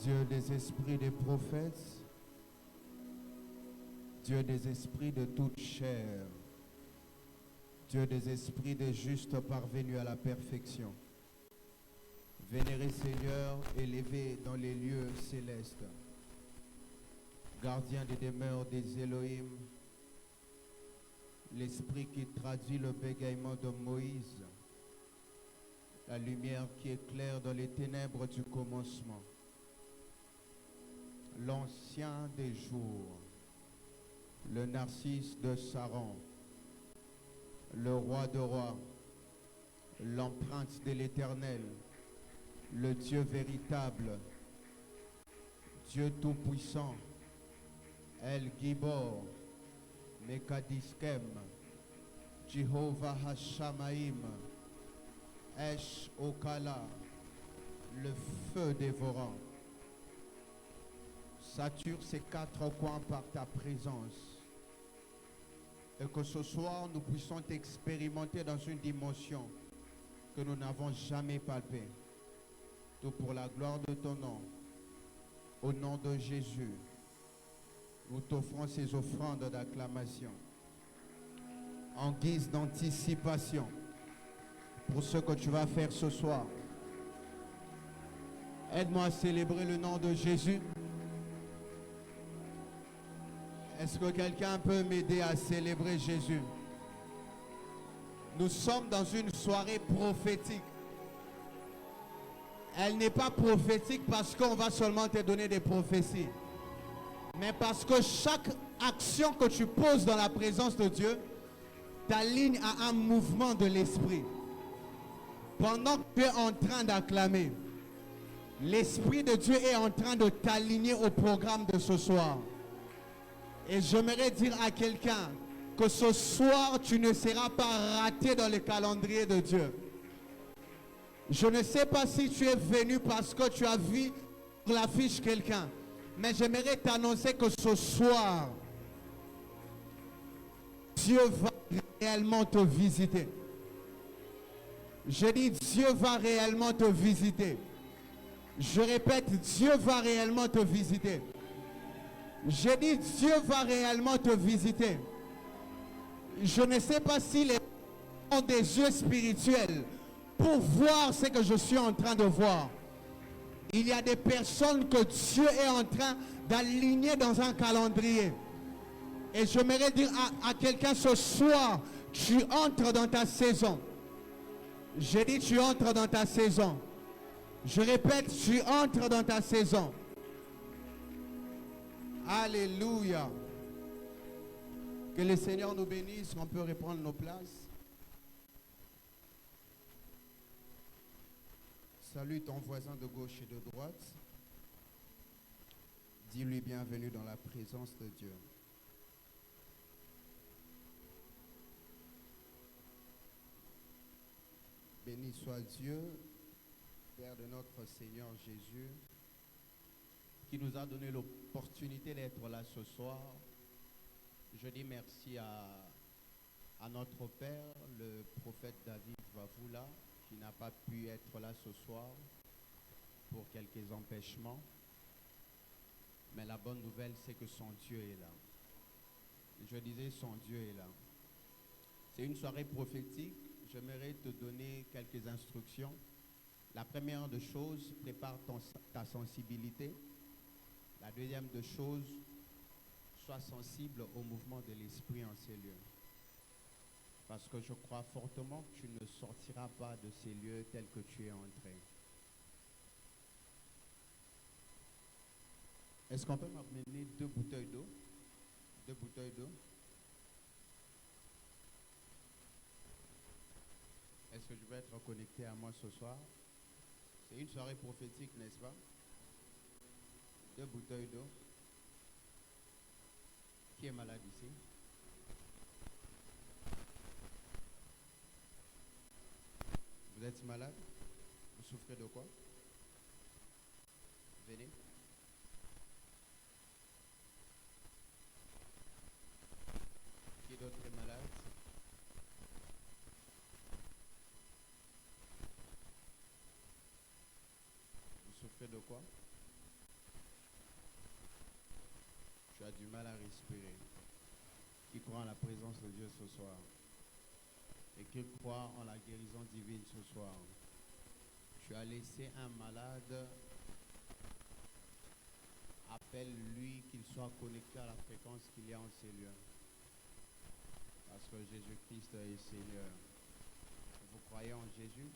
Dieu des esprits des prophètes, Dieu des esprits de toute chair, Dieu des esprits des justes parvenus à la perfection. Vénéré Seigneur, élevé dans les lieux célestes, gardien des demeures des Elohim, l'esprit qui traduit le bégaiement de Moïse, la lumière qui éclaire dans les ténèbres du commencement, l'ancien des jours, le narcisse de Saron, le roi de rois, l'empreinte de l'Éternel, le Dieu véritable, Dieu tout-puissant, El Gibor, Mekadiskem, Jehovah Hashamaim, Esh Okala, le feu dévorant. Sature ces quatre coins par ta présence. Et que ce soir, nous puissions t'expérimenter dans une dimension que nous n'avons jamais palpée. Tout pour la gloire de ton nom. Au nom de Jésus, nous t'offrons ces offrandes d'acclamation en guise d'anticipation pour ce que tu vas faire ce soir. Aide-moi à célébrer le nom de Jésus. Est-ce que quelqu'un peut m'aider à célébrer Jésus? Nous sommes dans une soirée prophétique. Elle n'est pas prophétique parce qu'on va seulement te donner des prophéties, mais parce que chaque action que tu poses dans la présence de Dieu t'aligne à un mouvement de l'esprit. Pendant que tu es en train d'acclamer, l'Esprit de Dieu est en train de t'aligner au programme de ce soir. Et j'aimerais dire à quelqu'un que ce soir, tu ne seras pas raté dans le calendrier de Dieu. Je ne sais pas si tu es venu parce que tu as vu sur l'affiche quelqu'un, mais j'aimerais t'annoncer que ce soir, Dieu va réellement te visiter. Je dis, Dieu va réellement te visiter. Je répète, Dieu va réellement te visiter. Je dis, Dieu va réellement te visiter. Je ne sais pas si les gens ont des yeux spirituels pour voir ce que je suis en train de voir. Il y a des personnes que Dieu est en train d'aligner dans un calendrier. Et j'aimerais dire à quelqu'un ce soir, tu entres dans ta saison. J'ai dit, tu entres dans ta saison. Je répète, tu entres dans ta saison. Alléluia. Que le Seigneur nous bénisse, qu'on peut reprendre nos places. Salue ton voisin de gauche et de droite. Dis-lui bienvenue dans la présence de Dieu. Béni soit Dieu, Père de notre Seigneur Jésus, qui nous a donné l'opportunité d'être là ce soir. Je dis merci à notre Père, le prophète David Vavula, qui n'a pas pu être là ce soir pour quelques empêchements. Mais la bonne nouvelle, c'est que son Dieu est là. Je disais, son Dieu est là. C'est une soirée prophétique. J'aimerais te donner quelques instructions. La première de choses, prépare ta sensibilité. La deuxième de choses, sois sensible au mouvement de l'esprit en ces lieux. Parce que je crois fortement que tu ne sortiras pas de ces lieux tels que tu es entré. Est-ce qu'on peut m'amener 2 bouteilles d'eau? 2 bouteilles d'eau. Est-ce que je vais être connecté à moi ce soir? C'est une soirée prophétique, n'est-ce pas? 2 bouteilles d'eau. Qui est malade ici? Vous êtes malade? Vous souffrez de quoi? Venez. Qui d'autre est malade? Vous souffrez de quoi? Saint-Esprit, qui croient en la présence de Dieu ce soir et qui croient en la guérison divine ce soir. Tu as laissé un malade, appelle-lui qu'il soit connecté à la fréquence qu'il y a en ces lieux. Parce que Jésus-Christ est Seigneur. Vous croyez en Jésus?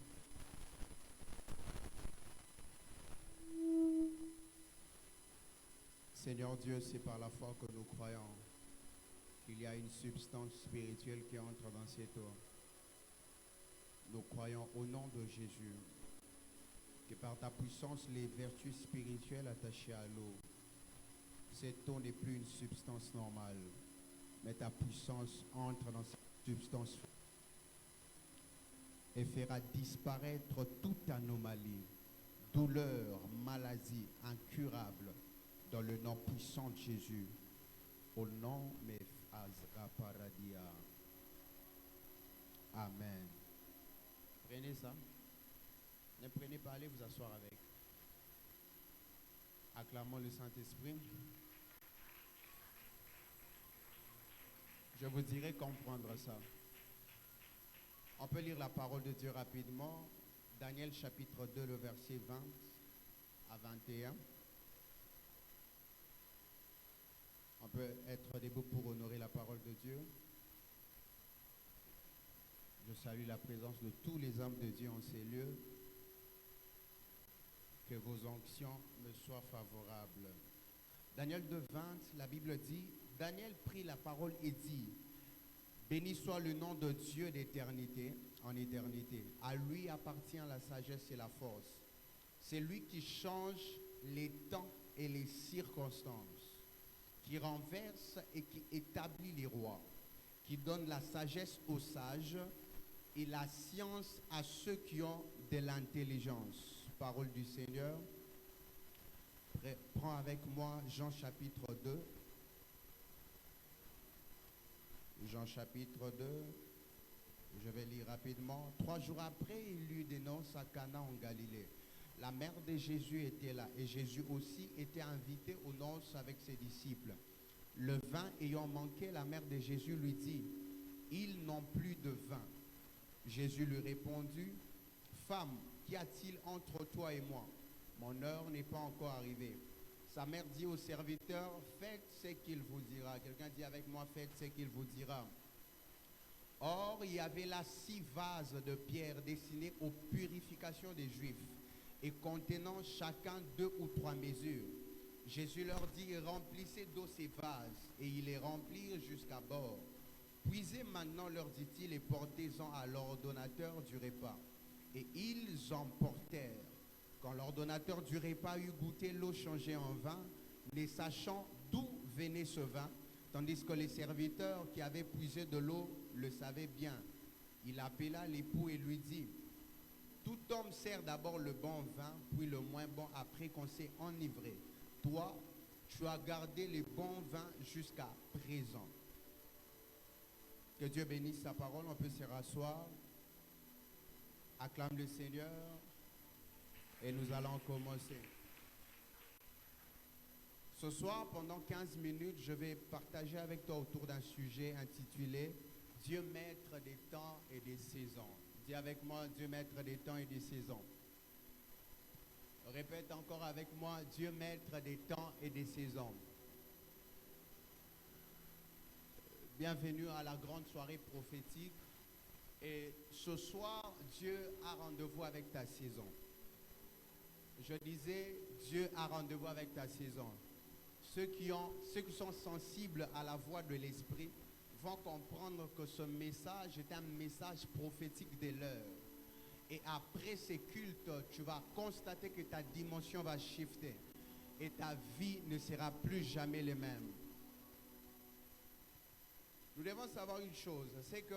Seigneur Dieu, c'est par la foi que nous croyons qu'il y a une substance spirituelle qui entre dans cette eau. Nous croyons au nom de Jésus que par ta puissance, les vertus spirituelles attachées à l'eau, cette eau n'est plus une substance normale, mais ta puissance entre dans cette substance et fera disparaître toute anomalie, douleur, maladie incurable dans le nom puissant de Jésus. Au nom de Azra Paradia. Amen. Prenez ça. Ne prenez pas, allez vous asseoir avec. Acclamons le Saint-Esprit. Je vous dirai comprendre ça. On peut lire la parole de Dieu rapidement. Daniel chapitre 2, le verset 20 à 21. On peut être debout pour honorer la parole de Dieu. Je salue la présence de tous les hommes de Dieu en ces lieux. Que vos onctions me soient favorables. Daniel 2, 20, la Bible dit, Daniel prit la parole et dit, béni soit le nom de Dieu d'éternité en éternité. À lui appartient la sagesse et la force. C'est lui qui change les temps et les circonstances, qui renverse et qui établit les rois, qui donne la sagesse aux sages et la science à ceux qui ont de l'intelligence. Parole du Seigneur. Prends avec moi Jean chapitre 2. Jean chapitre 2. Je vais lire rapidement. 3 jours après, il eut des noces à Cana en Galilée. La mère de Jésus était là et Jésus aussi était invité aux noces avec ses disciples. Le vin ayant manqué, la mère de Jésus lui dit, ils n'ont plus de vin. Jésus lui répondit, femme, qu'y a-t-il entre toi et moi? Mon heure n'est pas encore arrivée. Sa mère dit au serviteur, faites ce qu'il vous dira. Quelqu'un dit avec moi, faites ce qu'il vous dira. Or, il y avait là 6 vases de pierre destinés aux purifications des Juifs et contenant chacun 2 ou 3 mesures. Jésus leur dit, remplissez d'eau ces vases, et ils les remplirent jusqu'à bord. Puisez maintenant, leur dit-il, et portez-en à l'ordonnateur du repas. Et ils emportèrent. Quand l'ordonnateur du repas eut goûté l'eau changée en vin, ne sachant d'où venait ce vin, tandis que les serviteurs qui avaient puisé de l'eau le savaient bien, il appela l'époux et lui dit, tout homme sert d'abord le bon vin, puis le moins bon après qu'on s'est enivré. Toi, tu as gardé le bon vin jusqu'à présent. Que Dieu bénisse sa parole, on peut se rasseoir. Acclame le Seigneur et nous allons commencer. Ce soir, pendant 15 minutes, je vais partager avec toi autour d'un sujet intitulé « Dieu maître des temps et des saisons ». Dis avec moi « Dieu maître des temps et des saisons ». Répète encore avec moi « Dieu maître des temps et des saisons ». Bienvenue à la grande soirée prophétique. Et ce soir, Dieu a rendez-vous avec ta saison. Je disais, Dieu a rendez-vous avec ta saison. Ceux qui sont sensibles à la voix de l'Esprit vont comprendre que ce message est un message prophétique de l'heure. Et après ces cultes, tu vas constater que ta dimension va shifter. Et ta vie ne sera plus jamais la même. Nous devons savoir une chose, c'est que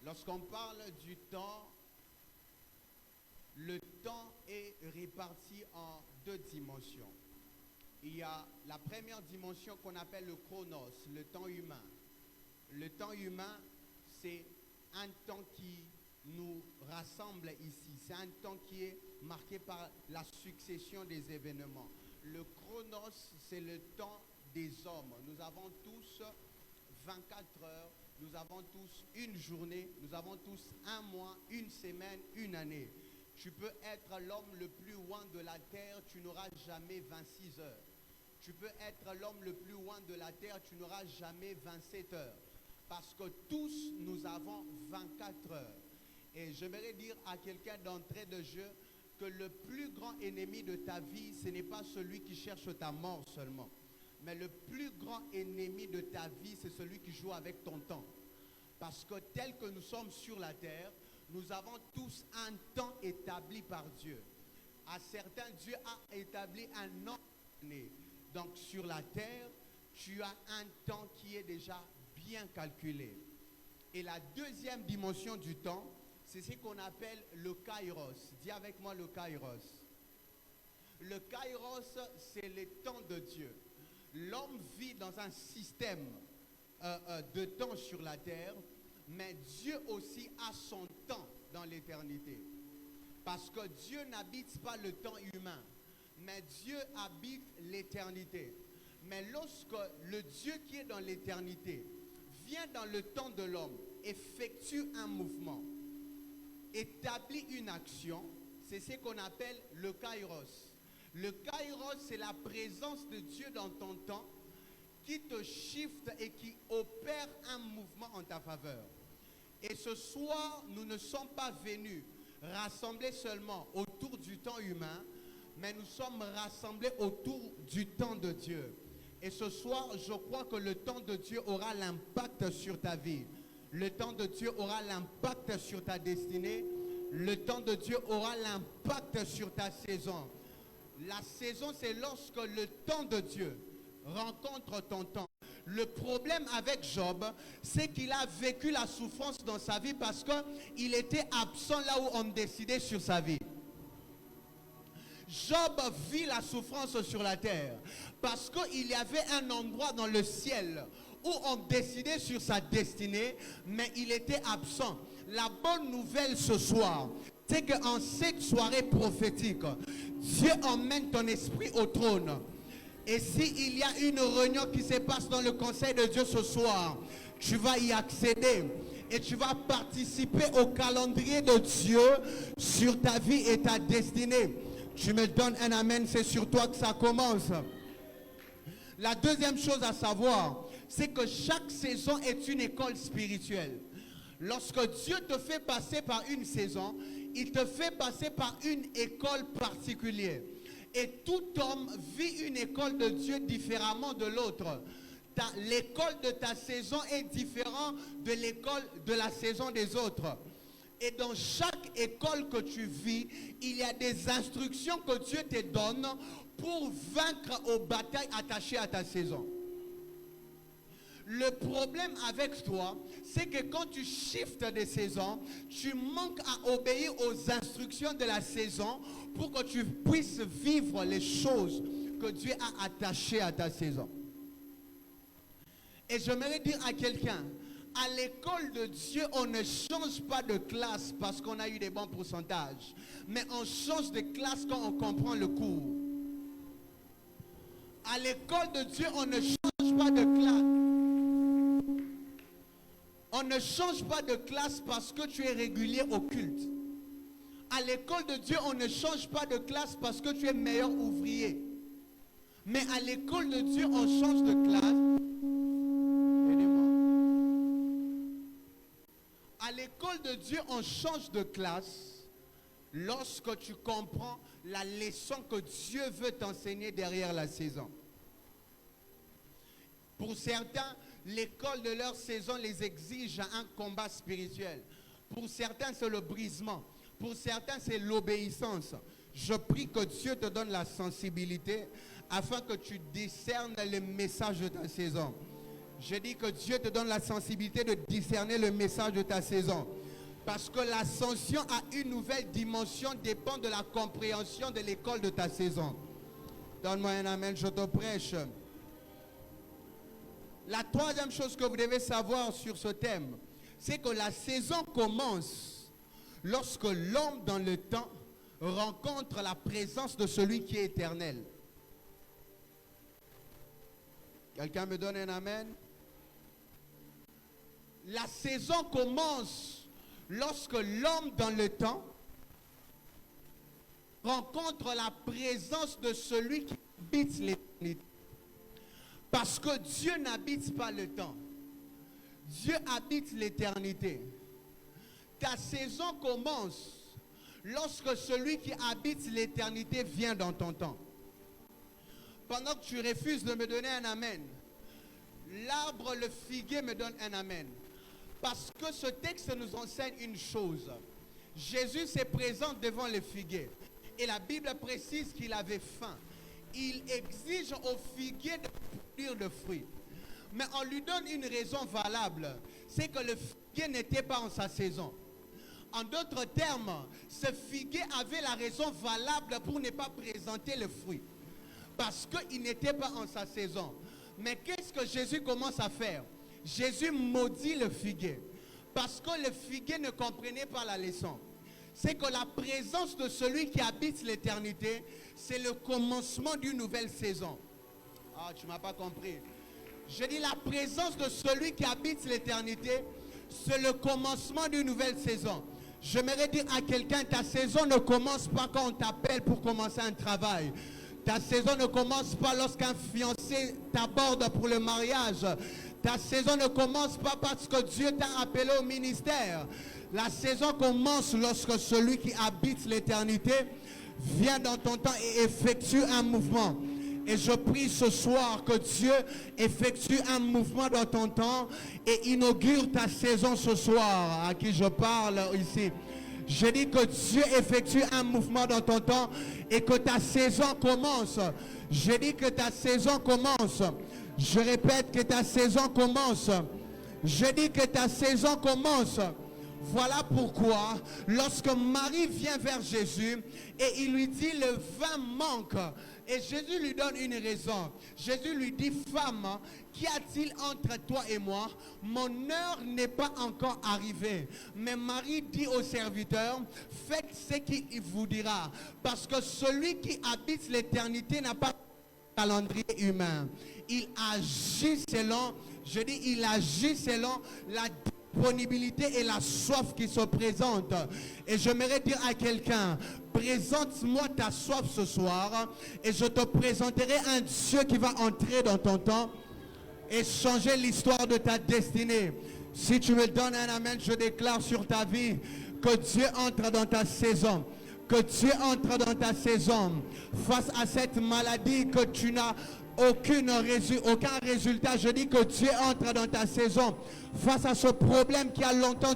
lorsqu'on parle du temps, le temps est réparti en 2 dimensions. Il y a la première dimension qu'on appelle le chronos, le temps humain. Le temps humain, c'est un temps qui nous rassemble ici. C'est un temps qui est marqué par la succession des événements. Le chronos, c'est le temps des hommes. Nous avons tous 24 heures, nous avons tous une journée, nous avons tous un mois, une semaine, une année. Tu peux être l'homme le plus loin de la terre, tu n'auras jamais 26 heures. Tu peux être l'homme le plus loin de la terre, tu n'auras jamais 27 heures. Parce que tous, nous avons 24 heures. Et j'aimerais dire à quelqu'un d'entrée de jeu que le plus grand ennemi de ta vie, ce n'est pas celui qui cherche ta mort seulement. Mais le plus grand ennemi de ta vie, c'est celui qui joue avec ton temps. Parce que tel que nous sommes sur la terre, nous avons tous un temps établi par Dieu. À certains, Dieu a établi un nombre d'années. Donc sur la terre, tu as un temps qui est déjà bien calculé. Et la deuxième dimension du temps, c'est ce qu'on appelle le kairos. Dis avec moi le kairos. Le kairos, c'est le temps de Dieu. L'homme vit dans un système de temps sur la terre, mais Dieu aussi a son temps dans l'éternité. Parce que Dieu n'habite pas le temps humain, mais Dieu habite l'éternité. Mais lorsque le Dieu qui est dans l'éternité vient dans le temps de l'homme, effectue un mouvement, établit une action, c'est ce qu'on appelle le kairos. Le kairos, c'est la présence de Dieu dans ton temps qui te shift et qui opère un mouvement en ta faveur. Et ce soir, nous ne sommes pas venus rassemblés seulement autour du temps humain, mais nous sommes rassemblés autour du temps de Dieu. Et ce soir, je crois que le temps de Dieu aura l'impact sur ta vie. Le temps de Dieu aura l'impact sur ta destinée. Le temps de Dieu aura l'impact sur ta saison. La saison, c'est lorsque le temps de Dieu rencontre ton temps. Le problème avec Job, c'est qu'il a vécu la souffrance dans sa vie parce qu'il était absent là où on décidait sur sa vie. Job vit la souffrance sur la terre parce qu'il y avait un endroit dans le ciel où on décidait sur sa destinée, mais il était absent. La bonne nouvelle ce soir, c'est qu'en cette soirée prophétique, Dieu emmène ton esprit au trône. Et s'il y a une réunion qui se passe dans le conseil de Dieu ce soir, tu vas y accéder et tu vas participer au calendrier de Dieu sur ta vie et ta destinée. Tu me donnes un amen, c'est sur toi que ça commence. La deuxième chose à savoir, c'est que chaque saison est une école spirituelle. Lorsque Dieu te fait passer par une saison, il te fait passer par une école particulière. Et tout homme vit une école de Dieu différemment de l'autre. L'école de ta saison est différente de l'école de la saison des autres. Et dans chaque école que tu vis, il y a des instructions que Dieu te donne pour vaincre aux batailles attachées à ta saison. Le problème avec toi, c'est que quand tu shifts des saisons, tu manques à obéir aux instructions de la saison pour que tu puisses vivre les choses que Dieu a attachées à ta saison. Et j'aimerais dire à quelqu'un, à l'école de Dieu, on ne change pas de classe parce qu'on a eu des bons pourcentages, mais on change de classe quand on comprend le cours. À l'école de Dieu, on ne change pas de classe. On ne change pas de classe parce que tu es régulier au culte. À l'école de Dieu, on ne change pas de classe parce que tu es meilleur ouvrier. Mais à l'école de Dieu, on change de classe. À l'école de Dieu, on change de classe lorsque tu comprends la leçon que Dieu veut t'enseigner derrière la saison. Pour certains, l'école de leur saison les exige un combat spirituel. Pour certains, c'est le brisement. Pour certains, c'est l'obéissance. Je prie que Dieu te donne la sensibilité afin que tu discernes le message de ta saison. Je dis que Dieu te donne la sensibilité de discerner le message de ta saison. Parce que l'ascension à une nouvelle dimension dépend de la compréhension de l'école de ta saison. Donne-moi un amen, je te prêche. La troisième chose que vous devez savoir sur ce thème, c'est que la saison commence lorsque l'homme dans le temps rencontre la présence de celui qui est éternel. Quelqu'un me donne un amen? La saison commence lorsque l'homme dans le temps rencontre la présence de celui qui habite l'éternité. Parce que Dieu n'habite pas le temps. Dieu habite l'éternité. Ta saison commence lorsque celui qui habite l'éternité vient dans ton temps. Pendant que tu refuses de me donner un amen, l'arbre, le figuier me donne un amen. Parce que ce texte nous enseigne une chose. Jésus se présente devant le figuier. Et la Bible précise qu'il avait faim. Il exige au figuier de produire de fruits. Mais on lui donne une raison valable. C'est que le figuier n'était pas en sa saison. En d'autres termes, ce figuier avait la raison valable pour ne pas présenter le fruit. Parce qu'il n'était pas en sa saison. Mais qu'est-ce que Jésus commence à faire? Jésus maudit le figuier. Parce que le figuier ne comprenait pas la leçon. C'est que la présence de celui qui habite l'éternité, c'est le commencement d'une nouvelle saison. Ah, tu ne m'as pas compris. Je dis la présence de celui qui habite l'éternité, c'est le commencement d'une nouvelle saison. J'aimerais dire à quelqu'un, ta saison ne commence pas quand on t'appelle pour commencer un travail. Ta saison ne commence pas lorsqu'un fiancé t'aborde pour le mariage. Ta saison ne commence pas parce que Dieu t'a appelé au ministère. La saison commence lorsque celui qui habite l'éternité vient dans ton temps et effectue un mouvement. Et je prie ce soir que Dieu effectue un mouvement dans ton temps et inaugure ta saison ce soir, à qui je parle ici. Je dis que Dieu effectue un mouvement dans ton temps et que ta saison commence. Je dis que ta saison commence. Je répète que ta saison commence. Je dis que ta saison commence. Voilà pourquoi, lorsque Marie vient vers Jésus et il lui dit le vin manque, et Jésus lui donne une raison. Jésus lui dit, femme, qu'y a-t-il entre toi et moi? Mon heure n'est pas encore arrivée. Mais Marie dit au serviteur, faites ce qu'il vous dira. Parce que celui qui habite l'éternité n'a pas de calendrier humain. Il agit selon, je dis, il agit selon la disponibilité et la soif qui se présente. Et j'aimerais dire à quelqu'un, présente-moi ta soif ce soir et je te présenterai un Dieu qui va entrer dans ton temps et changer l'histoire de ta destinée. Si tu me donnes un amen, je déclare sur ta vie que Dieu entre dans ta saison. Que Dieu entre dans ta saison. Face à cette maladie que tu n'as aucun résultat, je dis que Dieu entre dans ta saison. Face à ce problème qui a longtemps,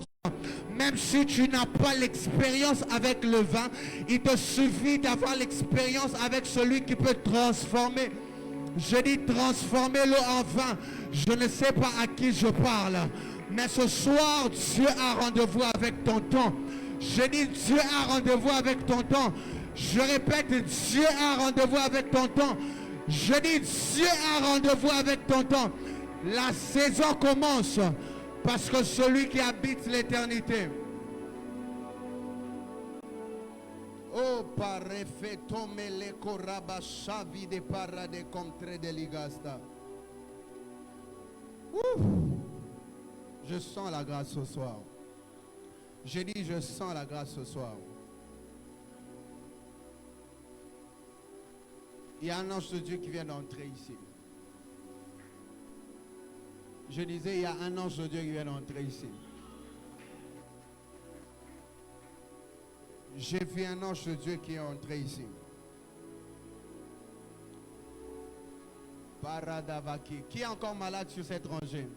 même si tu n'as pas l'expérience avec le vin, il te suffit d'avoir l'expérience avec celui qui peut transformer. Je dis transformer l'eau en vin. Je ne sais pas à qui je parle, mais ce soir, Dieu a rendez-vous avec ton temps. Je dis Dieu a rendez-vous avec ton temps. Je répète, Dieu a rendez-vous avec ton temps. Je dis Dieu a rendez-vous avec ton temps. La saison commence parce que celui qui habite l'éternité. Oh, parefetome le korabachavi de parade contre de ligasta. Je sens la grâce ce soir. J'ai dit, je sens la grâce ce soir. Il y a un ange de Dieu qui vient d'entrer ici. Je disais, il y a un ange de Dieu qui vient d'entrer ici. J'ai vu un ange de Dieu qui est entré ici. Paradavaki. Qui est encore malade sur cette rangée?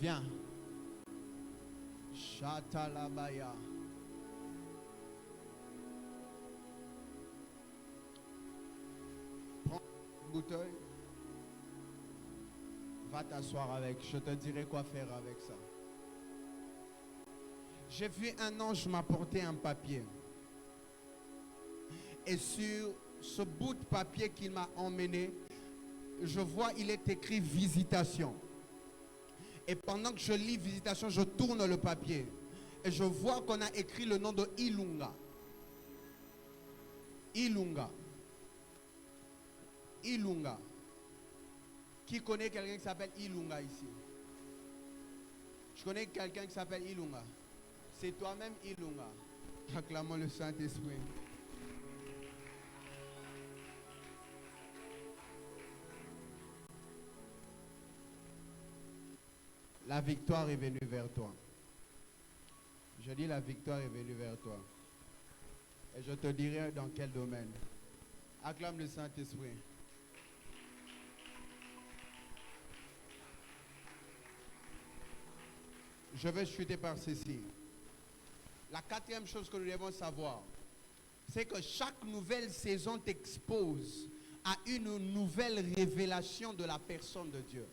Viens. Chatalabaya. Prends une bouteille. Va t'asseoir avec. Je te dirai quoi faire avec ça. J'ai vu un ange m'apporter un papier. Et sur ce bout de papier qu'il m'a emmené, je vois il est écrit visitation. Et pendant que je lis visitation, je tourne le papier. Et je vois qu'on a écrit le nom de Ilunga. Ilunga. Ilunga. Qui connaît quelqu'un qui s'appelle Ilunga ici? Je connais quelqu'un qui s'appelle Ilunga. C'est toi-même Ilunga. Acclamons le Saint-Esprit. La victoire est venue vers toi. Je dis la victoire est venue vers toi. Et je te dirai dans quel domaine. Acclame le Saint-Esprit. Je vais chuter par ceci. La quatrième chose que nous devons savoir, c'est que chaque nouvelle saison t'expose à une nouvelle révélation de la personne de Dieu.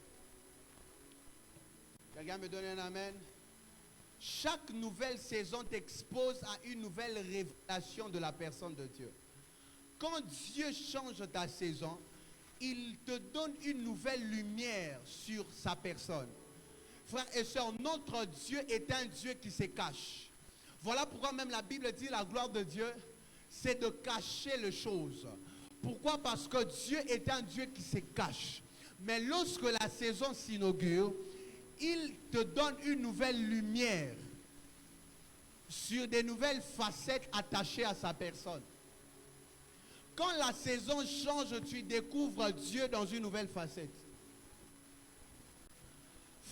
Quelqu'un me donne un amen? Chaque nouvelle saison t'expose à une nouvelle révélation de la personne de Dieu. Quand Dieu change ta saison, il te donne une nouvelle lumière sur sa personne. Frères et sœurs, notre Dieu est un Dieu qui se cache. Voilà pourquoi même la Bible dit la gloire de Dieu, c'est de cacher les choses. Pourquoi? Parce que Dieu est un Dieu qui se cache. Mais lorsque la saison s'inaugure, il te donne une nouvelle lumière sur des nouvelles facettes attachées à sa personne. Quand la saison change, tu découvres Dieu dans une nouvelle facette.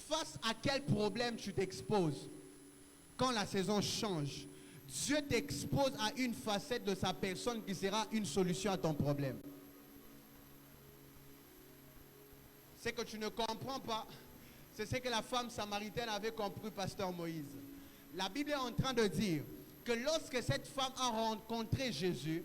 Face à quel problème tu t'exposes? Quand la saison change, Dieu t'expose à une facette de sa personne qui sera une solution à ton problème. Ce que tu ne comprends pas, c'est ce que la femme samaritaine avait compris, pasteur Moïse. La Bible est en train de dire que lorsque cette femme a rencontré Jésus,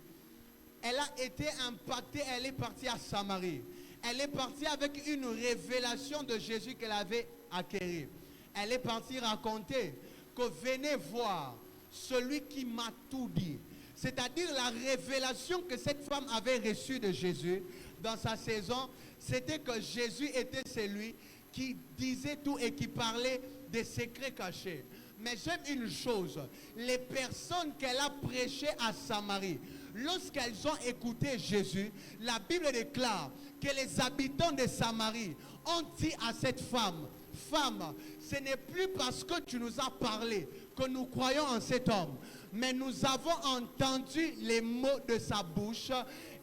elle a été impactée, elle est partie à Samarie. Elle est partie avec une révélation de Jésus qu'elle avait acquérie. Elle est partie raconter que venez voir celui qui m'a tout dit. C'est-à-dire la révélation que cette femme avait reçue de Jésus dans sa saison, c'était que Jésus était celui qui disait tout et qui parlait des secrets cachés. Mais j'aime une chose, les personnes qu'elle a prêchées à Samarie, lorsqu'elles ont écouté Jésus, la Bible déclare que les habitants de Samarie ont dit à cette femme, femme, ce n'est plus parce que tu nous as parlé que nous croyons en cet homme, mais nous avons entendu les mots de sa bouche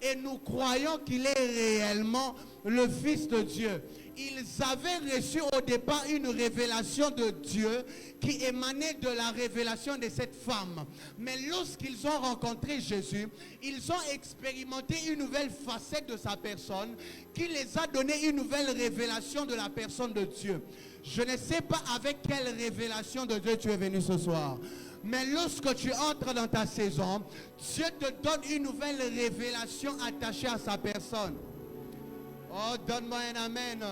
et nous croyons qu'il est réellement le Fils de Dieu. Ils avaient reçu au départ une révélation de Dieu qui émanait de la révélation de cette femme. Mais lorsqu'ils ont rencontré Jésus, ils ont expérimenté une nouvelle facette de sa personne qui les a donné une nouvelle révélation de la personne de Dieu. Je ne sais pas avec quelle révélation de Dieu tu es venu ce soir. Mais lorsque tu entres dans ta saison, Dieu te donne une nouvelle révélation attachée à sa personne. Oh, donne-moi un amen.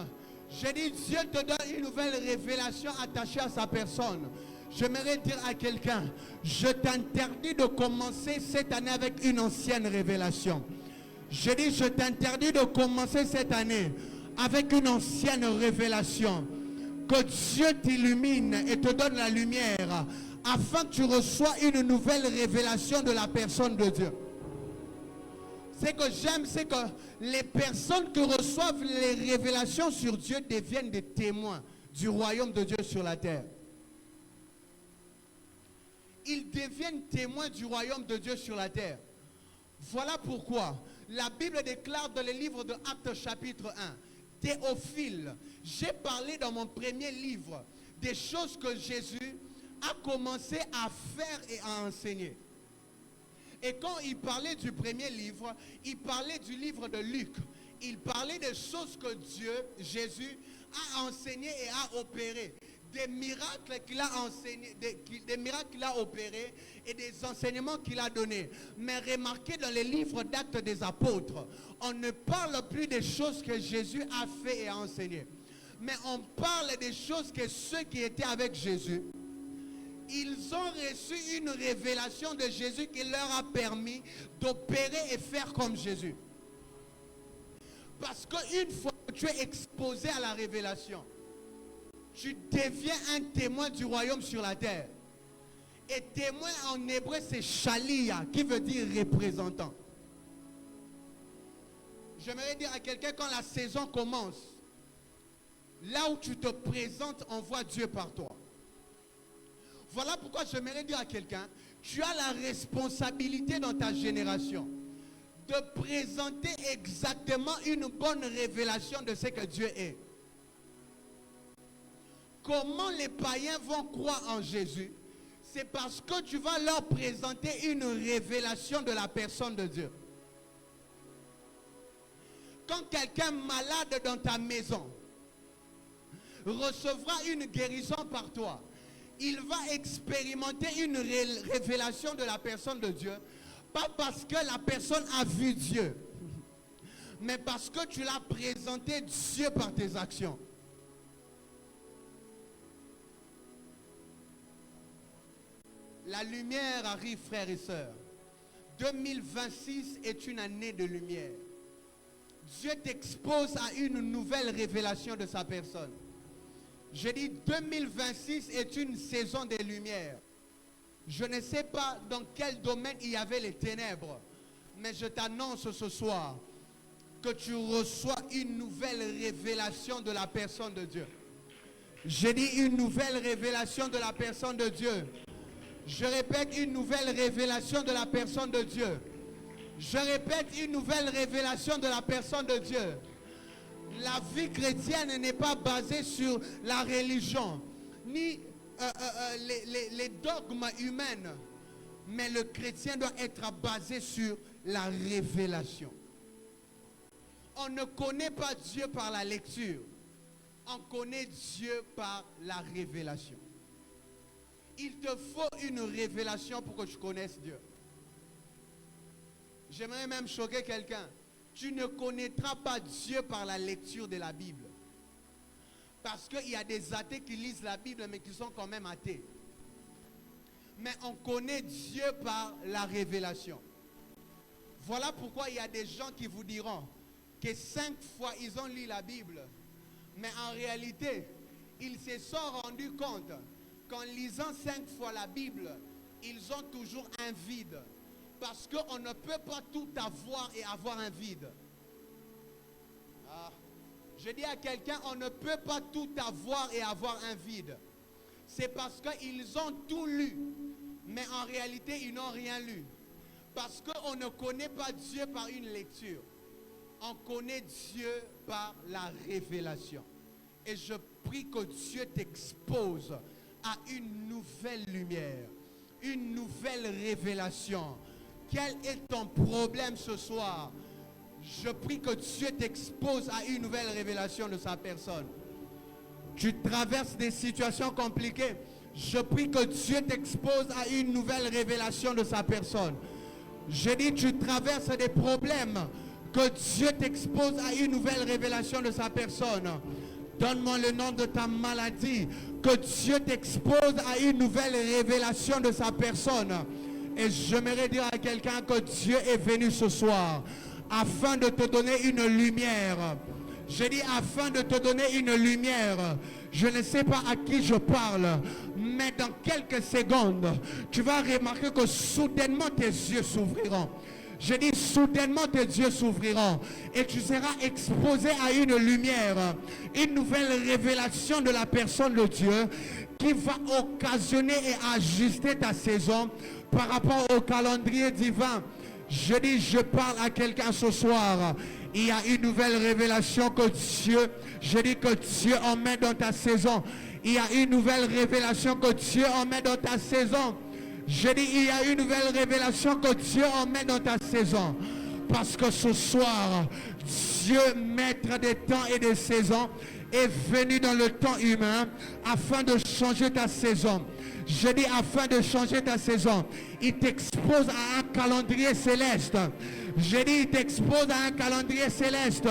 J'ai dit, Dieu te donne une nouvelle révélation attachée à sa personne. J'aimerais dire à quelqu'un, je t'interdis de commencer cette année avec une ancienne révélation. J'ai dit, je t'interdis de commencer cette année avec une ancienne révélation. Que Dieu t'illumine et te donne la lumière afin que tu reçois une nouvelle révélation de la personne de Dieu. Ce que j'aime, c'est que les personnes qui reçoivent les révélations sur Dieu deviennent des témoins du royaume de Dieu sur la terre. Ils deviennent témoins du royaume de Dieu sur la terre. Voilà pourquoi la Bible déclare dans le livre de Actes chapitre 1, Théophile, j'ai parlé dans mon premier livre des choses que Jésus a commencé à faire et à enseigner. Et quand il parlait du premier livre, il parlait du livre de Luc. Il parlait des choses que Dieu, Jésus, a enseigné et a opéré. Des miracles qu'il a enseignés, des miracles qu'il a opérés et des enseignements qu'il a donnés. Mais remarquez dans les livres d'Actes des Apôtres, on ne parle plus des choses que Jésus a fait et a enseigné. Mais on parle des choses que ceux qui étaient avec Jésus, ils ont reçu une révélation de Jésus qui leur a permis d'opérer et faire comme Jésus. Parce qu'une fois que tu es exposé à la révélation, tu deviens un témoin du royaume sur la terre. Et témoin en hébreu, c'est shalia, qui veut dire représentant. J'aimerais dire à quelqu'un, quand la saison commence, Là où tu te présentes, on voit Dieu par toi. Voilà pourquoi j'aimerais dire à quelqu'un, tu as la responsabilité dans ta génération de présenter exactement une bonne révélation de ce que Dieu est. Comment les païens vont croire en Jésus? C'est parce que tu vas leur présenter une révélation de la personne de Dieu. Quand quelqu'un malade dans ta maison recevra une guérison par toi, il va expérimenter une révélation de la personne de Dieu. Pas parce que la personne a vu Dieu, mais parce que tu l'as présenté Dieu par tes actions. La lumière arrive, frères et sœurs. 2026 est une année de lumière. Dieu t'expose à une nouvelle révélation de sa personne. Je dis 2026 est une saison de lumière. Je ne sais pas dans quel domaine il y avait les ténèbres, mais je t'annonce ce soir que tu reçois une nouvelle révélation de la personne de Dieu. Je dis une nouvelle révélation de la personne de Dieu. Je répète, une nouvelle révélation de la personne de Dieu. Je répète, une nouvelle révélation de la personne de Dieu. La vie chrétienne n'est pas basée sur la religion, ni les dogmes humains, mais le chrétien doit être basé sur la révélation. On ne connaît pas Dieu par la lecture, on connaît Dieu par la révélation. Il te faut une révélation pour que tu connaisses Dieu. J'aimerais même choquer quelqu'un. Tu ne connaîtras pas Dieu par la lecture de la Bible. Parce qu'il y a des athées qui lisent la Bible mais qui sont quand même athées. Mais on connaît Dieu par la révélation. Voilà pourquoi il y a des gens qui vous diront que 5 fois ils ont lu la Bible. Mais en réalité, ils se sont rendus compte qu'en lisant 5 fois la Bible, ils ont toujours un vide. Parce qu'on ne peut pas tout avoir et avoir un vide. Je dis à quelqu'un, on ne peut pas tout avoir et avoir un vide. C'est parce qu'ils ont tout lu, mais en réalité, ils n'ont rien lu. Parce qu'on ne connaît pas Dieu par une lecture. On connaît Dieu par la révélation. Et je prie que Dieu t'expose à une nouvelle lumière, une nouvelle révélation. Quel est ton problème ce soir? Je prie que Dieu t'expose à une nouvelle révélation de sa personne. Tu traverses des situations compliquées. Je prie que Dieu t'expose à une nouvelle révélation de sa personne. Je dis, tu traverses des problèmes. Que Dieu t'expose à une nouvelle révélation de sa personne. Donne-moi le nom de ta maladie. Que Dieu t'expose à une nouvelle révélation de sa personne. Et j'aimerais dire à quelqu'un que Dieu est venu ce soir afin de te donner une lumière. Je dis afin de te donner une lumière. Je ne sais pas à qui je parle, mais dans quelques secondes, tu vas remarquer que soudainement tes yeux s'ouvriront. Je dis soudainement tes yeux s'ouvriront et tu seras exposé à une lumière, une nouvelle révélation de la personne de Dieu qui va occasionner et ajuster ta saison par rapport au calendrier divin. Je dis, je parle à quelqu'un ce soir. Il y a une nouvelle révélation que Dieu, je dis que Dieu emmène dans ta saison. Il y a une nouvelle révélation que Dieu emmène dans ta saison. Je dis, il y a une nouvelle révélation que Dieu emmène dans ta saison. Parce que ce soir, Dieu, maître des temps et des saisons, est venu dans le temps humain afin de changer ta saison. Je dis afin de changer ta saison. Il t'expose à un calendrier céleste. Je dis il t'expose à un calendrier céleste.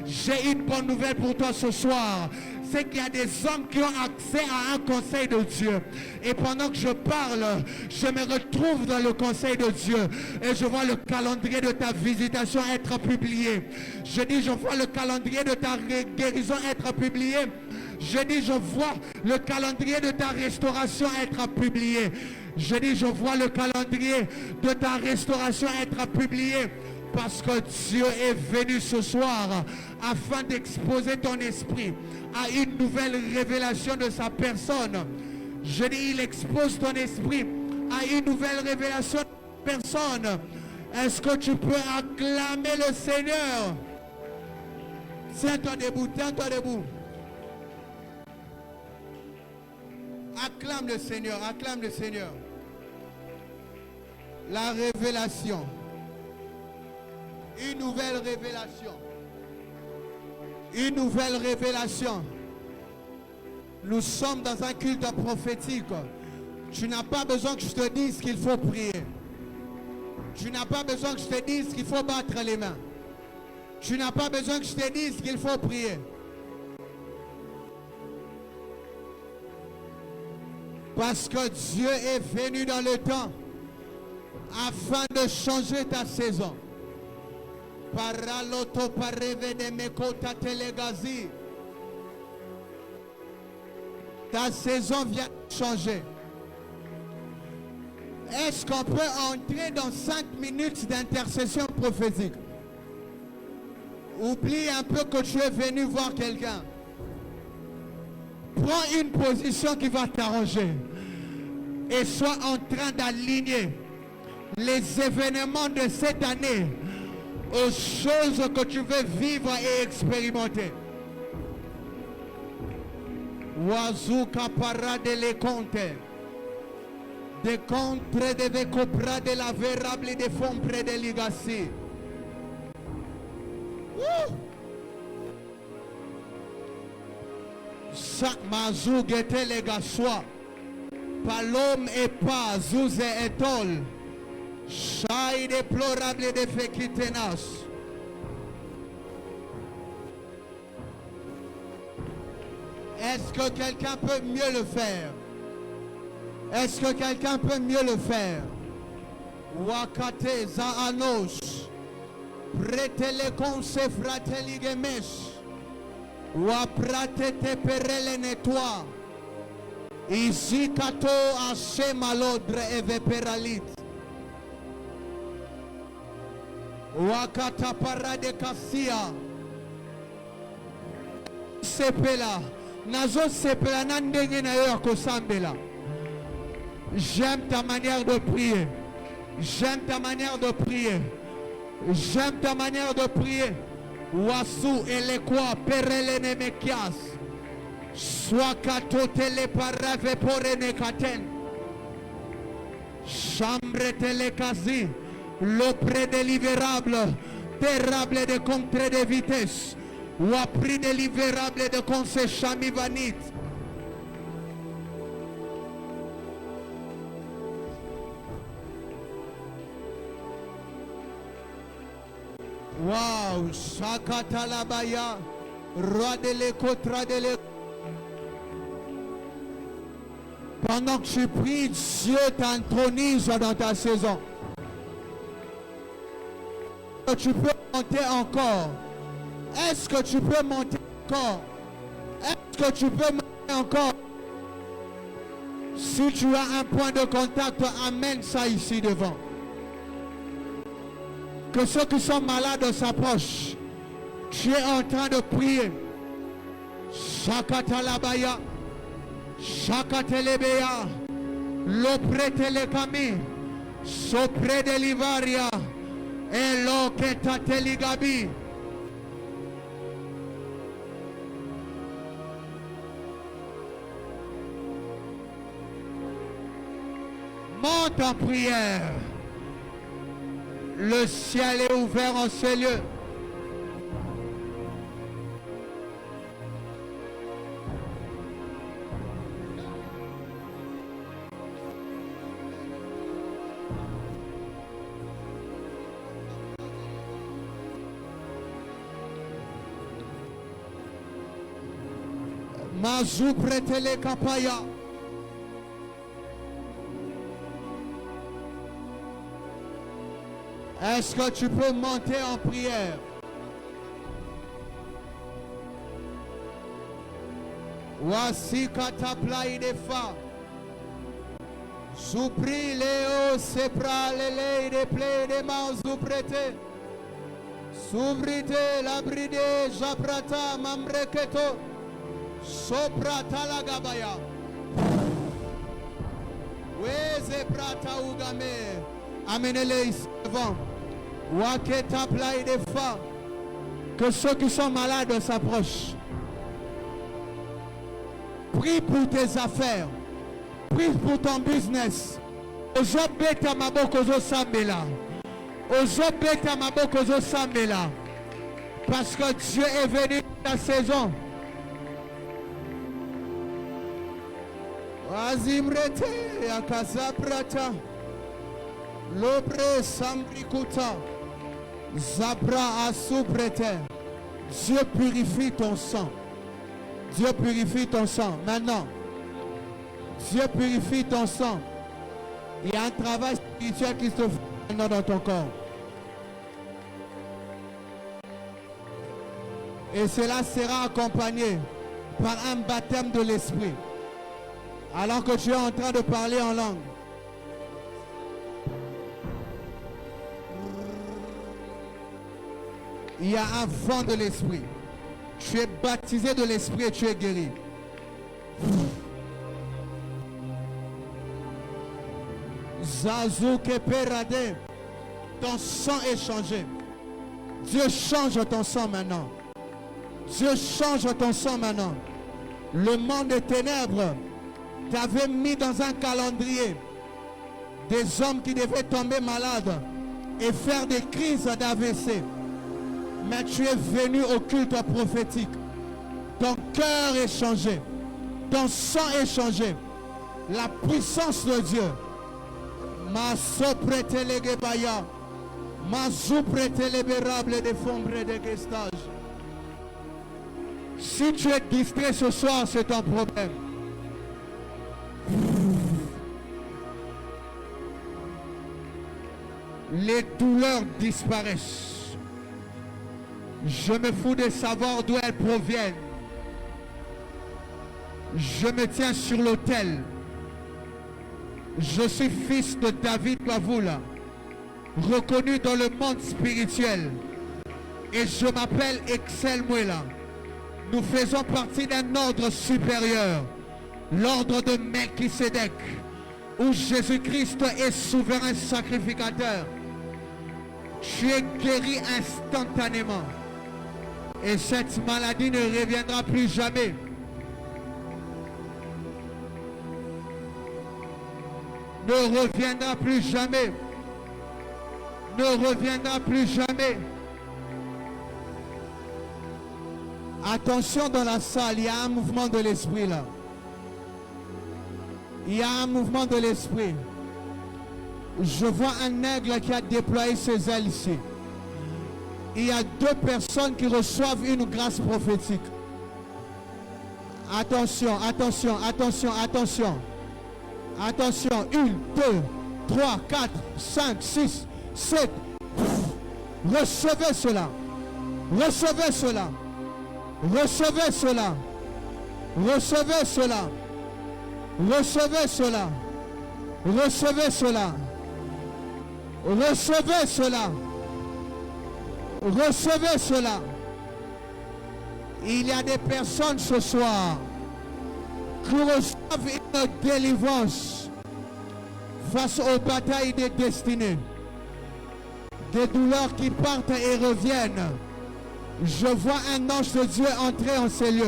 J'ai une bonne nouvelle pour toi ce soir. C'est qu'il y a des hommes qui ont accès à un conseil de Dieu. Et pendant que je parle, je me retrouve dans le conseil de Dieu. Et je vois le calendrier de ta visitation être publié. Je dis, je vois le calendrier de ta guérison être publié. Je dis, je vois le calendrier de ta restauration être publié. Je dis, je vois le calendrier de ta restauration être publié. Parce que Dieu est venu ce soir afin d'exposer ton esprit à une nouvelle révélation de sa personne. Je dis, il expose ton esprit à une nouvelle révélation de sa personne. Est-ce que tu peux acclamer le Seigneur? Tiens-toi debout, tiens-toi debout. Acclame le Seigneur, acclame le Seigneur. La révélation. Une nouvelle révélation. Une nouvelle révélation. Nous sommes dans un culte prophétique. Tu n'as pas besoin que je te dise qu'il faut prier. Tu n'as pas besoin que je te dise qu'il faut battre les mains. Tu n'as pas besoin que je te dise qu'il faut prier. Parce que Dieu est venu dans le temps afin de changer ta saison. Paraloto pareve de mekota telegazi. Ta saison vient de changer. Est-ce qu'on peut entrer dans 5 minutes d'intercession prophétique? Oublie un peu que tu es venu voir quelqu'un. Prends une position qui va t'arranger. Et sois en train d'aligner les événements de cette année aux choses que tu veux vivre et expérimenter. Wazuka parade les comptes. De contre de copra de la vérable de fonds près de ligassi. Mazou gete les gassois. Palom et pas zouze et tol. Chai déplorable de féquitenas. Est-ce que quelqu'un peut mieux le faire? Est-ce que quelqu'un peut mieux le faire? Wakate zaanos. Pretele konse fratelli gemesh. Waprate te perele netoi. Ici kato ashe malodre eve peralit. Wakata parade kasia. Sepela. Nazo sepela nandenge na yo akosambela. J'aime ta manière de prier. J'aime ta manière de prier. J'aime ta manière de prier. Wasu elekwa perele ne mekias. Swakato tele parave porene katen. Chambre telekazi. Le prédélivrable. Terrible de contre de vitesse. Ou a pris délivrable de conseil chamivanite. Wow, Shakatalabaya, roi de l'écotra de l'écotra. Pendant que tu pries, Dieu t'intronise dans ta saison. Tu peux monter encore. Est-ce que tu peux monter encore? Est-ce que tu peux monter encore? Si tu as un point de contact, amène ça ici devant. Que ceux qui sont malades s'approchent. Tu es en train de prier. Shakatalabaya. Shakatelebeya. Lopretelekami. Sopre de Livaria. Et l'oketateligabi. Monte en prière. Le ciel est ouvert en ce lieu. Mazou pretele kapaya. Est-ce que tu peux monter en prière? Voici kataplai de fa. Supri leo sepra lele de ple de manzu prete. Subrite la bride japrata mambreketo. Soprata la gabaya. Weze prata ugame. Amenez-les ici devant. Waketa play des fa. Que ceux qui sont malades s'approchent. Prie pour tes affaires. Prie pour ton business. Ozobeta maboko zo sambela. Ozobeta maboko zo sambela. Parce que Dieu est venu dans la saison. Azimrete akazaprata. Lobre sambrikuta. Zabra asubrete. Dieu purifie ton sang. Dieu purifie ton sang. Maintenant, Dieu purifie ton sang. Il y a un travail spirituel qui se fait maintenant dans ton corps. Et cela sera accompagné par un baptême de l'esprit. Alors que tu es en train de parler en langue. Il y a un vent de l'esprit. Tu es baptisé de l'esprit et tu es guéri. Zazouke perade. Ton sang est changé. Dieu change ton sang maintenant. Dieu change ton sang maintenant. Le monde des ténèbres t'avait mis dans un calendrier des hommes qui devaient tomber malades et faire des crises d'AVC. Mais tu es venu au culte prophétique. Ton cœur est changé. Ton sang est changé. La puissance de Dieu. Ma soprete legebaya. Ma souprete libérable des fombres de gestage. Si tu es distrait ce soir, c'est ton problème. Les douleurs disparaissent. Je me fous de savoir d'où elles proviennent. Je me tiens sur l'autel. Je suis fils de David Kavula, reconnu dans le monde spirituel. Et je m'appelle Excel Muela. Nous faisons partie d'un ordre supérieur, l'ordre de Melchisedec, où Jésus-Christ est souverain sacrificateur. Tu es guéri instantanément. Et cette maladie ne reviendra plus jamais. Ne reviendra plus jamais. Ne reviendra plus jamais. Attention dans la salle, il y a un mouvement de l'esprit là. Il y a un mouvement de l'esprit. Je vois un aigle qui a déployé ses ailes ici. Il y a deux personnes qui reçoivent une grâce prophétique. Attention, attention, attention, attention. Attention, 1, 2, 3, 4, 5, 6, 7. Recevez cela. Recevez cela. Recevez cela. Recevez cela. Recevez cela. Recevez cela. Recevez cela. Recevez cela. Il y a des personnes ce soir qui reçoivent une délivrance face aux batailles des destinées. Des douleurs qui partent et reviennent. Je vois un ange de Dieu entrer en ces lieux,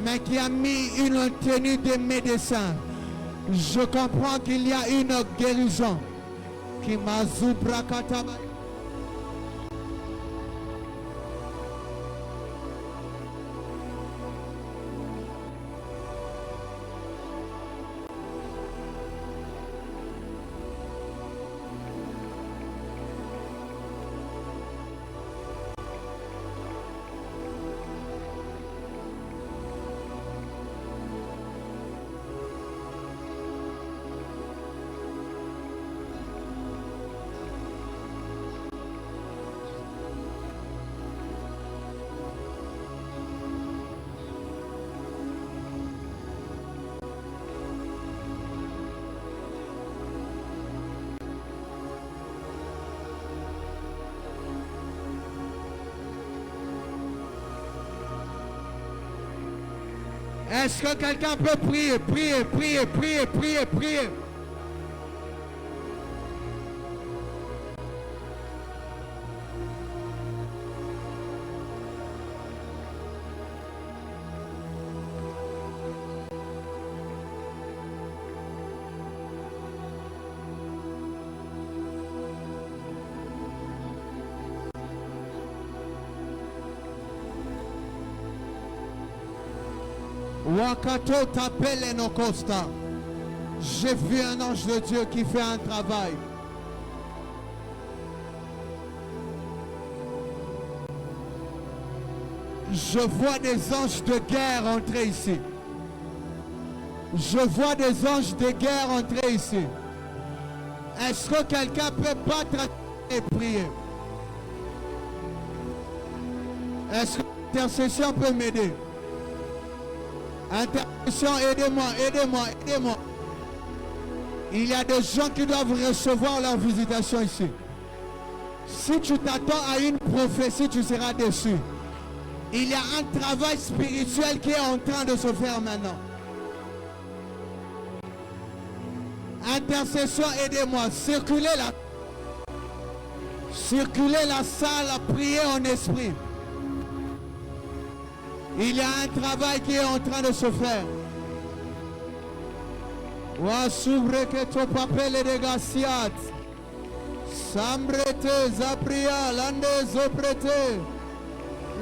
mais qui a mis une tenue de médecin. Je comprends qu'il y a une guérison. Qui m'a zoubrakataba. Est-ce que quelqu'un peut prier, prier, prier, prier, prier, prier? Wakato t'appelle no costa. J'ai vu un ange de Dieu qui fait un travail. Je vois des anges de guerre entrer ici. Je vois des anges de guerre entrer ici. Est-ce que quelqu'un peut battre et prier? Est-ce que l'intercession peut m'aider? Intercession, aidez-moi, aidez-moi, aidez-moi. Il y a des gens qui doivent recevoir leur visitation ici. Si tu t'attends à une prophétie, tu seras déçu. Il y a un travail spirituel qui est en train de se faire maintenant. Intercession, aidez-moi. Circulez la salle, priez en esprit. Il y a un travail qui est en train de se faire. Wasubre que to papele de gasiat. Sambrete zapria lande zoprete.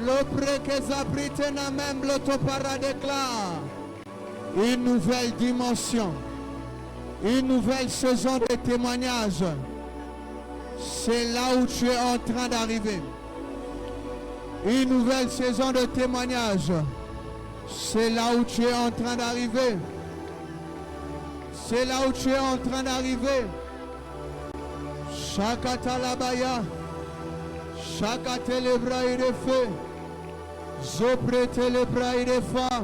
L'opre que zaprite na même l'auto-para déclare. Une nouvelle dimension. Une nouvelle saison de témoignages. C'est là où tu es en train d'arriver. Une nouvelle saison de témoignages. C'est là où tu es en train d'arriver. C'est là où tu es en train d'arriver. Shakata labaya. Shakate le bras de feu. Zoprete le bras de fa.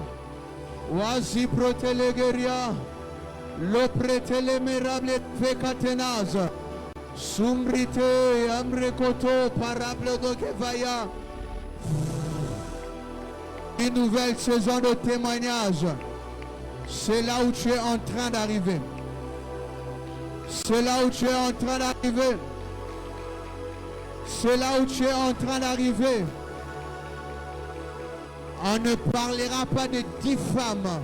Wazi prote le gueria. Loprete le mirable fecatenaz. Sumbrite amrekoto parable de kevaya. Une nouvelle saison de témoignage. C'est là où tu es en train d'arriver. C'est là où tu es en train d'arriver. C'est là où tu es en train d'arriver. On ne parlera pas de 10 femmes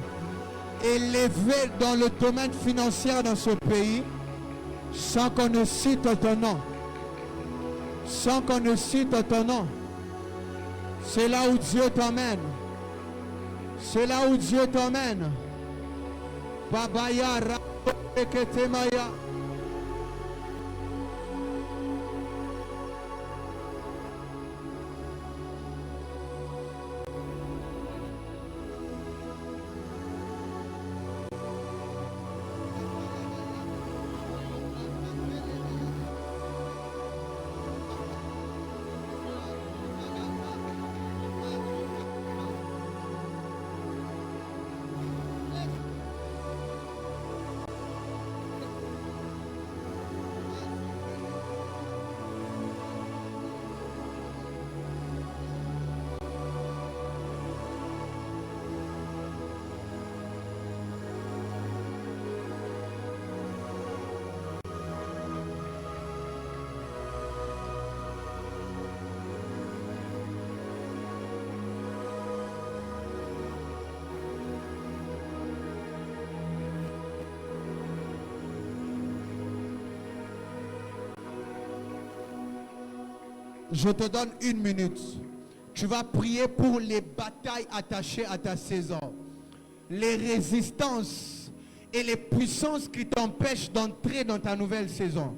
élevées dans le domaine financier dans ce pays sans qu'on ne cite ton nom. Sans qu'on ne cite ton nom. C'est là où Dieu t'emmène. C'est là où Dieu t'emmène. Babaya Raketemaya. Je te donne 1 minute. Tu vas prier pour les batailles attachées à ta saison. Les résistances et les puissances qui t'empêchent d'entrer dans ta nouvelle saison.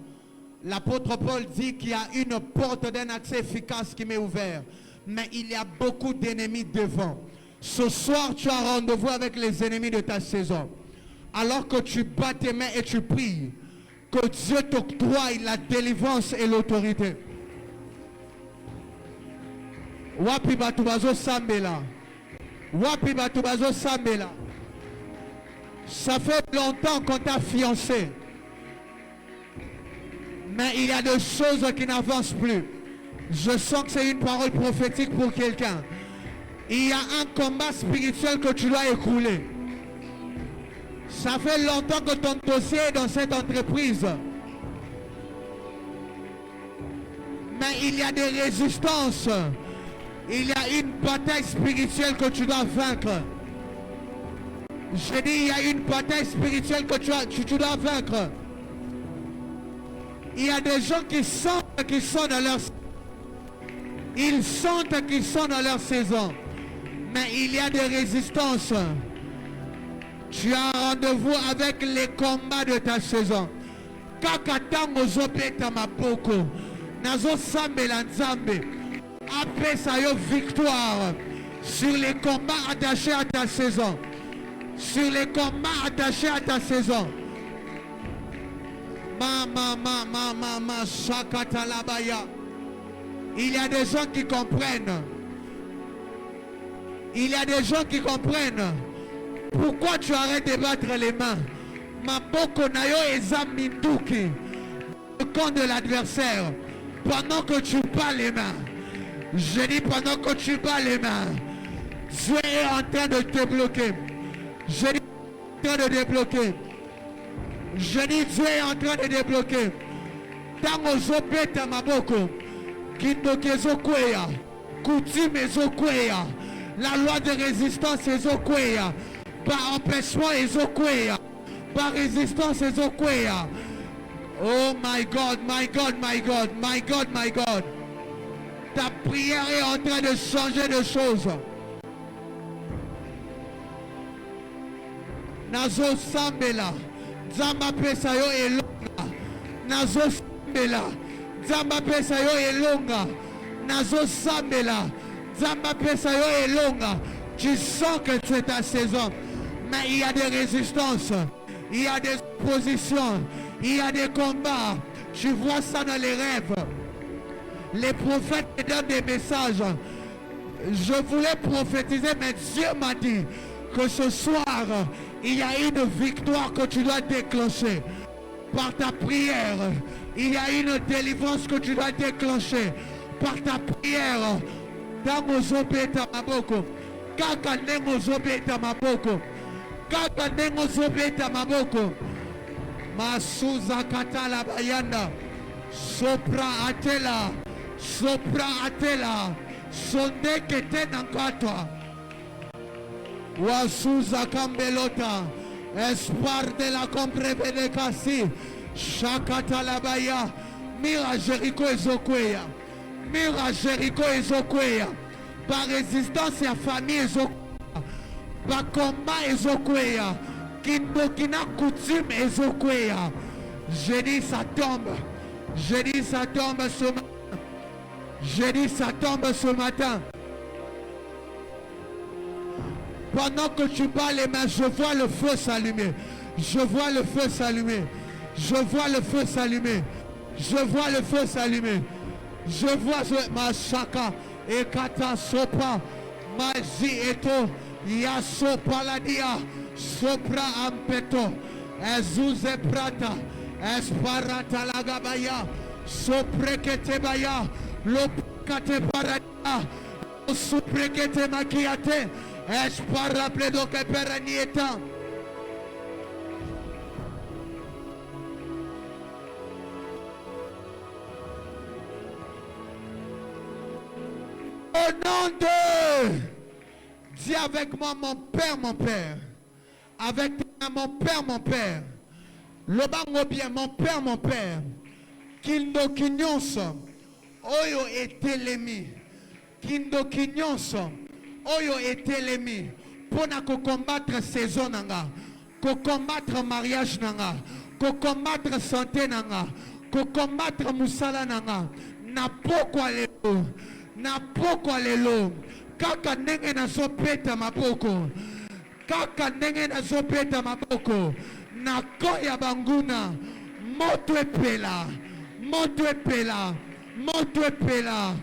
L'apôtre Paul dit qu'il y a une porte d'un accès efficace qui m'est ouverte. Mais il y a beaucoup d'ennemis devant. Ce soir, tu as rendez-vous avec les ennemis de ta saison. Alors que tu bats tes mains et tu pries, que Dieu t'octroie la délivrance et l'autorité. Wapi batubazo sambela. Wapi batubazo sambela. Ça fait longtemps qu'on t'a fiancé. Mais il y a des choses qui n'avancent plus. Je sens que c'est une parole prophétique pour quelqu'un. Il y a un combat spirituel que tu dois écrouler. Ça fait longtemps que ton dossier est dans cette entreprise. Mais il y a des résistances. Il y a une bataille spirituelle que tu dois vaincre. Je dis, il y a une bataille spirituelle que tu dois vaincre. Il y a des gens qui sentent qu'ils sont dans leur... Ils sentent qu'ils sont dans leur saison. Mais il y a des résistances. Tu as un rendez-vous avec les combats de ta saison. Kakatango zobeta mapoko. Nazo sambela nzambe. Apesa yo victoire sur les combats attachés à ta saison. Sur les combats attachés à ta saison. Mama, shakatalabaya. Il y a des gens qui comprennent. Il y a des gens qui comprennent. Pourquoi tu arrêtes de battre les mains? Maboko nayo ezaminduki. Le camp de l'adversaire. Pendant que tu bats les mains. Je dis pendant que tu bats les mains. Dieu est en train de te bloquer. Je dis en train de débloquer. Je dis Dieu est en train de débloquer. Tango zobeta maboko. Kindoke zokweya. Coutume ezokweya. La loi de résistance ezokweya. Par empêchement ezokweya. Par résistance ezokweya. Oh my God, my God, my God, my God, my God. Ta prière est en train de changer de choses. Nazo sambela. Zamba pesa yo elonga. Nazo sambela. Zamba pesa yo elonga. Nazo sambela. Zamba pesa yo elonga. Tu sens que c'est ta saison. Mais il y a des résistances. Il y a des oppositions. Il y a des combats. Tu vois ça dans les rêves. Les prophètes te donnent des messages. Je voulais prophétiser, mais Dieu m'a dit que ce soir, il y a une victoire que tu dois déclencher. Par ta prière, il y a une délivrance que tu dois déclencher. Par ta prière, dans zobeta maboko. Kaka nengo zobeta maboko. Kaka nengo zobeta maboko. Masuza katala bayanda. Sopra atela. Sopra atela. Sonde kete nankatwa. Wasuza kambelota. Espoir de la comprevede kasi. Shakata la baya. Mira Jericho ezokweya. Mira Jericho ezokweya. Par résistance à famille ezokweya. Par combat ezokweya. Kindokina coutume ezokweya. Je dis ça tombe. Je dis ça tombe ce matin. Je dis ça tombe ce matin. Pendant que tu bats les mains, je vois le feu s'allumer. Je vois le feu s'allumer. Je vois le feu s'allumer. Je vois le feu s'allumer. Je vois ma chaka et kata sopa maji eto ya sopa la dia sopra ampeto ezuze prata esparata la gabaya soprekete baya lopkate paradia soprekete makiate espara pledo que peranieta. Au nom de... Dis avec moi, mon Père, mon Père. Avec moi, mon Père, mon Père. Le bango bien, mon Père, mon Père. Kindo kinyonso. Oyo etelemi. Kindo kinyonso. Oyo etelemi. Pona ko combattre saison nanga. Ko combattre mariage nanga. Ko combattre santé nanga. Ko combattre musala nanga. Na pokwa lelo. Na pokwa lelo. Kaka ndenge na sopeta maboko. Kaka ndenge na sopeta maboko. Na koya banguna. Moto epela. Moto epela. Moto epela.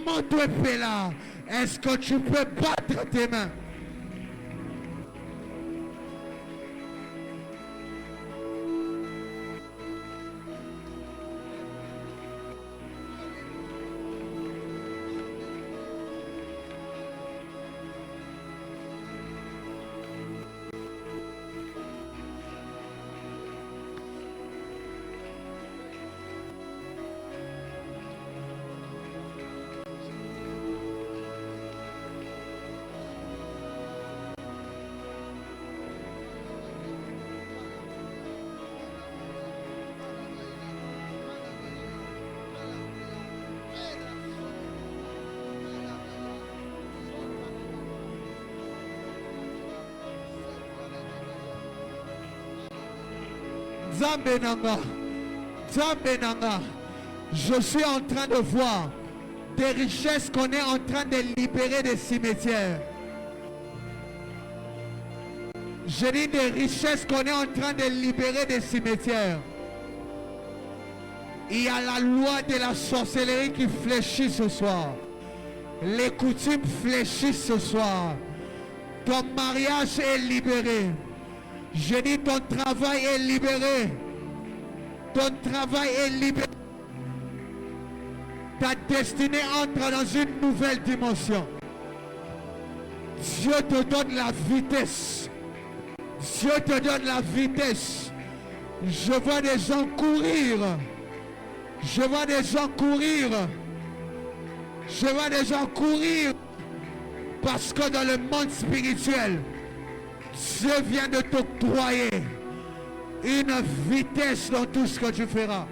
Moto epela. Est-ce que tu peux battre tes mains? Nzambe nanga. Nzambe nanga. Je suis en train de voir des richesses qu'on est en train de libérer des cimetières. Je dis des richesses qu'on est en train de libérer des cimetières. Il y a la loi de la sorcellerie qui fléchit ce soir. Les coutumes fléchissent ce soir. Ton mariage est libéré. Je dis ton travail est libéré. Ton travail est libéré. Ta destinée entre dans une nouvelle dimension. Dieu te donne la vitesse. Dieu te donne la vitesse. Je vois des gens courir. Je vois des gens courir. Je vois des gens courir. Parce que dans le monde spirituel, Dieu vient de t'octroyer une vitesse dans tout ce que tu feras.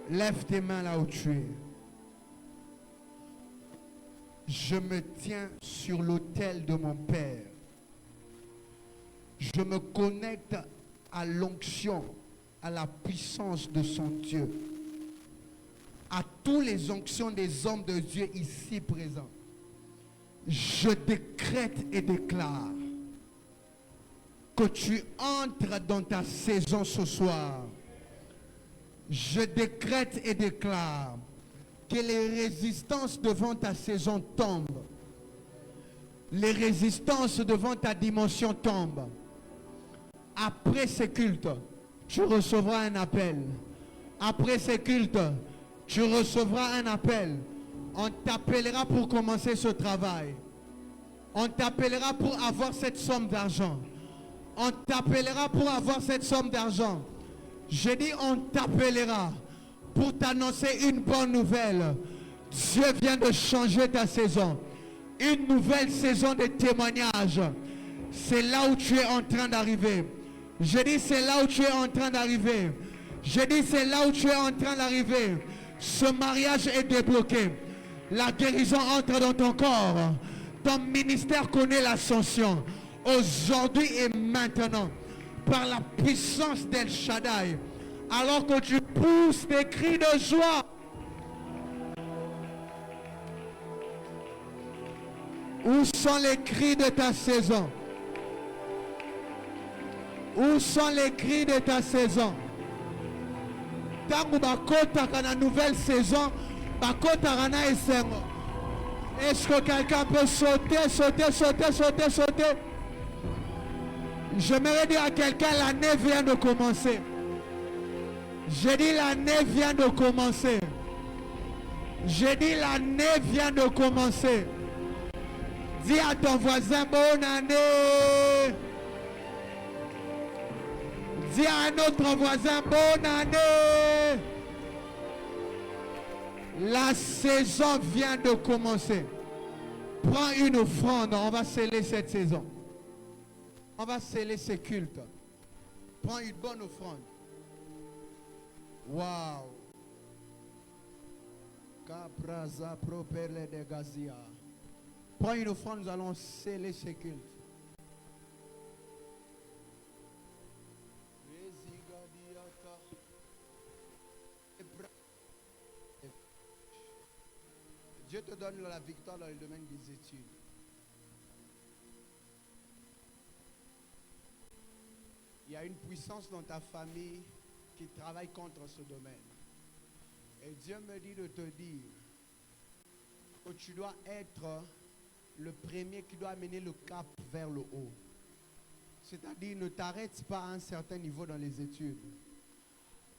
Lève tes mains là où tu es. Je me tiens sur l'autel de mon Père. Je me connecte à l'onction, à la puissance de son Dieu, à toutes les onctions des hommes de Dieu ici présents. Je décrète et déclare que tu entres dans ta saison ce soir. Je décrète et déclare que les résistances devant ta saison tombent. Les résistances devant ta dimension tombent. Après ce culte, tu recevras un appel. Après ce culte, tu recevras un appel. On t'appellera pour commencer ce travail. On t'appellera pour avoir cette somme d'argent. On t'appellera pour avoir cette somme d'argent. Je dis on t'appellera pour t'annoncer une bonne nouvelle. Dieu vient de changer ta saison. Une nouvelle saison de témoignage. C'est là où tu es en train d'arriver. Je dis c'est là où tu es en train d'arriver. Je dis c'est là où tu es en train d'arriver. Ce mariage est débloqué. La guérison entre dans ton corps. Ton ministère connaît l'ascension. Aujourd'hui et maintenant. Par la puissance d'El Shaddai, alors que tu pousses des cris de joie. Où sont les cris de ta saison? Où sont les cris de ta saison? Tangu bakota kana nouvelle saison, bakota kana esengo. Est-ce que quelqu'un peut sauter, sauter, sauter, sauter, sauter? J'aimerais dire à quelqu'un, l'année vient de commencer. J'ai dit l'année vient de commencer. J'ai dit l'année vient de commencer. Dis à ton voisin, bonne année. Dis à un autre voisin, bonne année. La saison vient de commencer. Prends une offrande, on va sceller cette saison. On va sceller ce culte. Prends une bonne offrande. Waouh. Capraza propele de Gazia. Prends une offrande, nous allons sceller ce culte. Dieu te donne la victoire dans le domaine des études. Il y a une puissance dans ta famille qui travaille contre ce domaine. Et Dieu me dit de te dire que tu dois être le premier qui doit amener le cap vers le haut. C'est-à-dire, ne t'arrête pas à un certain niveau dans les études.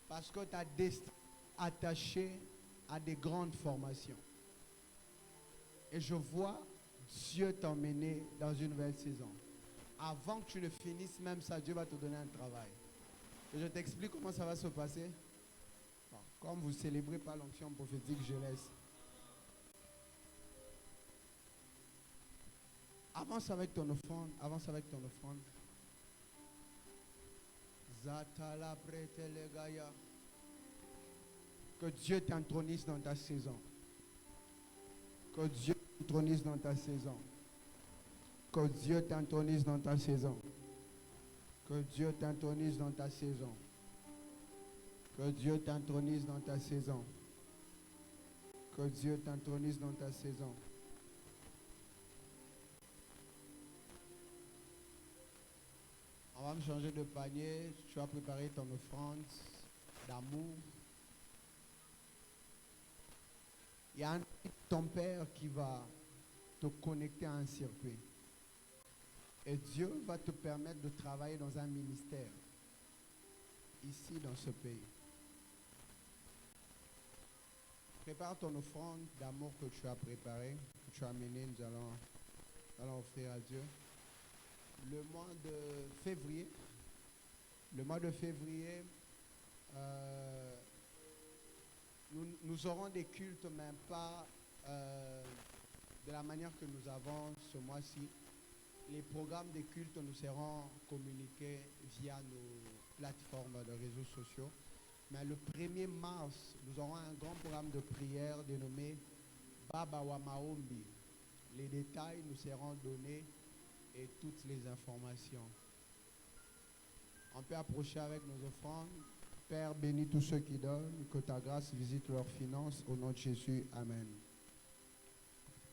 Parce que ta destinée est attachée à des grandes formations. Et je vois Dieu t'emmener dans une nouvelle saison. Avant que tu ne finisses même ça, Dieu va te donner un travail. Et je t'explique comment ça va se passer. Bon, comme vous ne célébrez pas l'onction prophétique, je laisse. Avance avec ton offrande. Avance avec ton offrande. Zatala bretele gaya. Que Dieu t'intronise dans ta saison. Que Dieu t'intronise dans ta saison. Que Dieu t'intronise dans ta saison. Que Dieu t'intronise dans ta saison. Que Dieu t'intronise dans ta saison. Que Dieu t'intronise dans ta saison. On va me changer de panier. Tu vas préparer ton offrande d'amour. Il y a ton père qui va te connecter à un circuit. Et Dieu va te permettre de travailler dans un ministère. Ici, dans ce pays. Prépare ton offrande d'amour que tu as préparée, que tu as amenée. Nous allons offrir à Dieu. Le mois de février, nous aurons des cultes, mais pas de la manière que nous avons ce mois-ci. Les programmes des cultes nous seront communiqués via nos plateformes de réseaux sociaux. Mais le 1er mars, nous aurons un grand programme de prière dénommé Baba wa Maombi. Les détails nous seront donnés et toutes les informations. On peut approcher avec nos offrandes. Père, bénis tous ceux qui donnent, que ta grâce visite leurs finances. Au nom de Jésus, amen.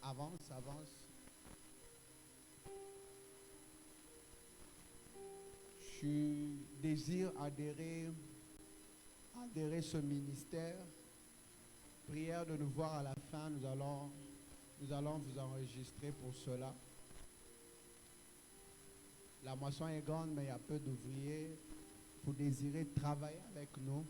Avance, avance. Tu désires adhérer ce ministère. Prière de nous voir à la fin. Nous allons vous enregistrer pour cela. La moisson est grande, mais il y a peu d'ouvriers. Vous désirez travailler avec nous.